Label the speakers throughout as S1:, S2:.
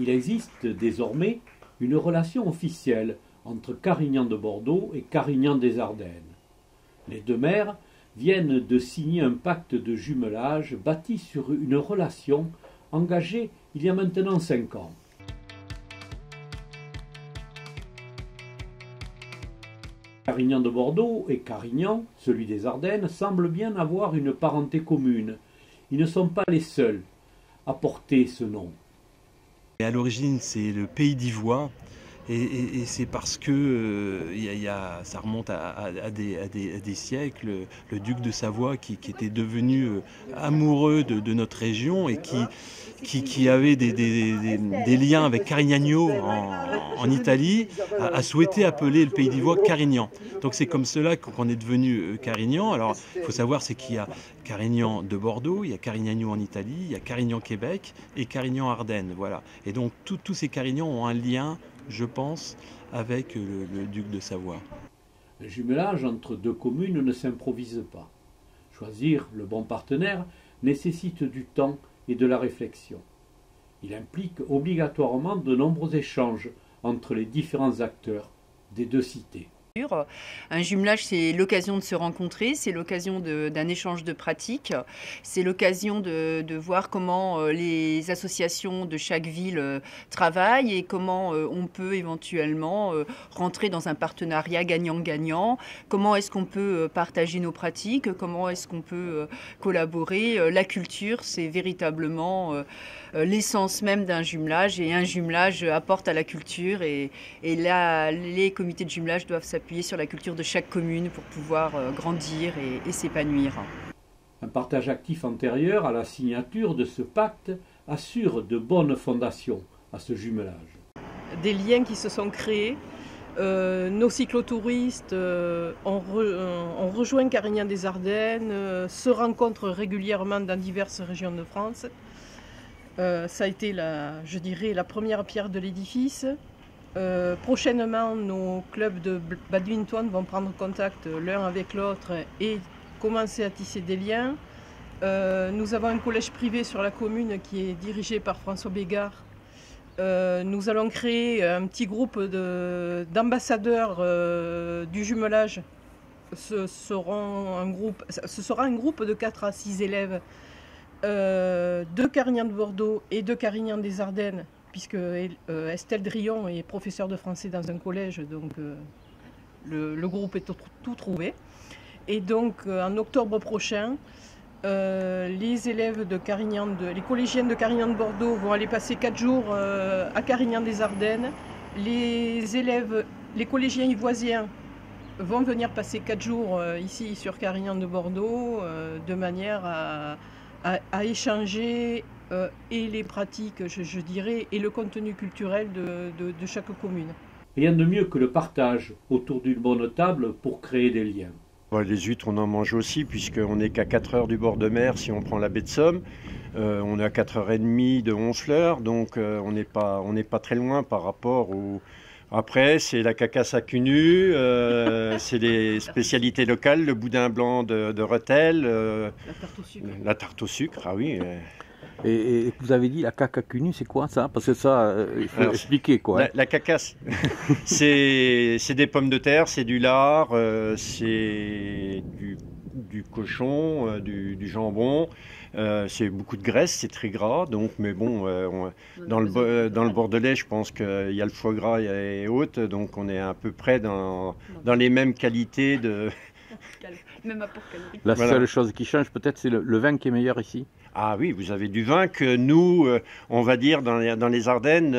S1: Il existe désormais une relation officielle entre Carignan de Bordeaux et Carignan des Ardennes. Les deux maires viennent de signer un pacte de jumelage bâti sur une relation engagée il y a maintenant 5 ans. Carignan de Bordeaux et Carignan, celui des Ardennes, semblent bien avoir une parenté commune. Ils ne sont pas les seuls à porter ce nom.
S2: Et à l'origine, c'est le pays d'Ivoire. Et c'est parce que ça remonte à des siècles, le duc de Savoie qui était devenu amoureux de notre région et qui avait des liens avec Carignano en Italie, a souhaité appeler le pays d'Ivoire Carignan. Donc c'est comme cela qu'on est devenu Carignan. Alors il faut savoir c'est qu'il y a Carignan de Bordeaux, il y a Carignano en Italie, il y a Carignan Québec et Carignan Ardennes. Voilà. Et donc tous ces Carignans ont un lien, je pense, avec le duc de Savoie.
S1: Le jumelage entre deux communes ne s'improvise pas. Choisir le bon partenaire nécessite du temps et de la réflexion. Il implique obligatoirement de nombreux échanges entre les différents acteurs des deux cités.
S3: Un jumelage, c'est l'occasion de se rencontrer, c'est l'occasion d'un échange de pratiques, c'est l'occasion de voir comment les associations de chaque ville travaillent et comment on peut éventuellement rentrer dans un partenariat gagnant-gagnant, comment est-ce qu'on peut partager nos pratiques, comment est-ce qu'on peut collaborer. La culture, c'est véritablement l'essence même d'un jumelage et un jumelage apporte à la culture et là, les comités de jumelage doivent s'appuyer sur la culture de chaque commune pour pouvoir grandir et s'épanouir.
S1: Un partage actif antérieur à la signature de ce pacte assure de bonnes fondations à ce jumelage.
S4: Des liens qui se sont créés. Nos cyclotouristes ont rejoint Carignan des Ardennes, se rencontrent régulièrement dans diverses régions de France. Ça a été, je dirais, la première pierre de l'édifice. Prochainement, nos clubs de badminton vont prendre contact l'un avec l'autre et commencer à tisser des liens. Nous avons un collège privé sur la commune qui est dirigé par François Bégard. Nous allons créer un petit groupe d'ambassadeurs du jumelage. Ce sera un groupe de 4 à 6 élèves de Carignan de Bordeaux et de Carignan des Ardennes, puisque Estelle Drillon est professeure de français dans un collège, donc le groupe est tout trouvé. Et donc en octobre prochain, les élèves de les collégiennes de Carignan de Bordeaux vont aller passer 4 jours à Carignan des Ardennes. Les collégiens ivoisiens vont venir passer 4 jours ici sur Carignan de Bordeaux, de manière à échanger et les pratiques, je dirais, et le contenu culturel de chaque commune.
S1: Rien de mieux que le partage autour d'une bonne table pour créer des liens.
S5: Les huîtres, on en mange aussi, puisqu'on n'est qu'à 4 heures du bord de mer si on prend la baie de Somme. On est à 4h30 de Honfleur, donc on n'est pas très loin par rapport au... Après, c'est la cacasse à cul nu, c'est les spécialités locales, le boudin blanc de Rethel.
S4: La tarte au sucre.
S5: La tarte au sucre, ah oui.
S6: Et vous avez dit la caca cul nu, c'est quoi ça? Parce que ça, il faut expliquer quoi.
S5: La cacasse, c'est des pommes de terre, c'est du lard, c'est du cochon, du jambon. C'est beaucoup de graisse, c'est très gras, donc, mais bon, dans le Bordelais, je pense qu'il y a le foie gras et autres, donc on est à peu près dans les mêmes qualités de...
S3: Même apport calorique.
S6: La seule chose qui change peut-être, c'est le vin qui est meilleur ici.
S5: Ah oui, vous avez du vin que nous, on va dire, dans les Ardennes,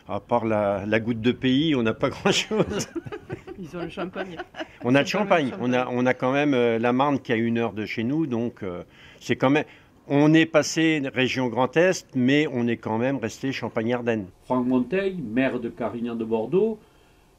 S5: à part la goutte de pays, on n'a pas grand-chose.
S4: Ils ont le champagne.
S5: On a le champagne. On a quand même la Marne qui est à 1 heure de chez nous, donc c'est quand même... On est passé région Grand Est, mais on est quand même resté Champagne-Ardenne.
S1: Franck Monteil, maire de Carignan de Bordeaux,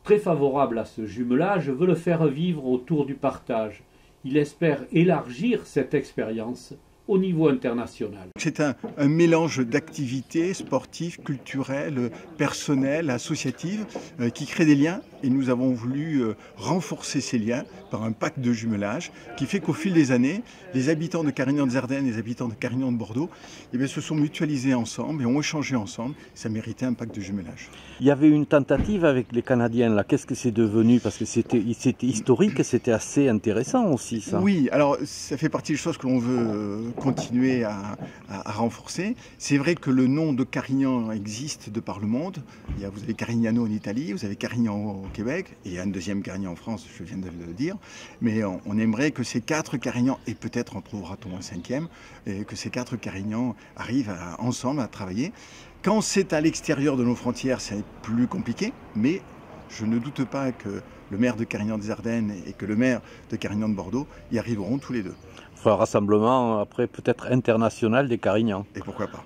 S1: très favorable à ce jumelage, veut le faire vivre autour du partage. Il espère élargir cette expérience au niveau international.
S7: C'est un mélange d'activités sportives, culturelles, personnelles, associatives, qui créent des liens et nous avons voulu renforcer ces liens par un pacte de jumelage qui fait qu'au fil des années, les habitants de Carignan-des-Ardennes et les habitants de Carignan de Bordeaux se sont mutualisés ensemble et ont échangé ensemble. Ça méritait un pacte de jumelage.
S6: Il y avait une tentative avec les Canadiens, là. Qu'est-ce que c'est devenu? Parce que c'était historique et c'était assez intéressant aussi, ça.
S7: Oui, alors ça fait partie des choses que l'on veut continuer à renforcer. C'est vrai que le nom de Carignan existe de par le monde. Vous avez Carignano en Italie, vous avez Carignan au Québec, et il y a un deuxième Carignan en France, je viens de le dire. Mais on aimerait que ces 4 Carignans, et peut-être en trouvera-t-on un 5e, et que ces 4 Carignans arrivent ensemble à travailler. Quand c'est à l'extérieur de nos frontières, c'est plus compliqué, mais je ne doute pas que le maire de Carignan-des-Ardennes et que le maire de Carignan de Bordeaux y arriveront tous les deux.
S6: Un rassemblement après peut-être international des Carignans.
S7: Et pourquoi pas.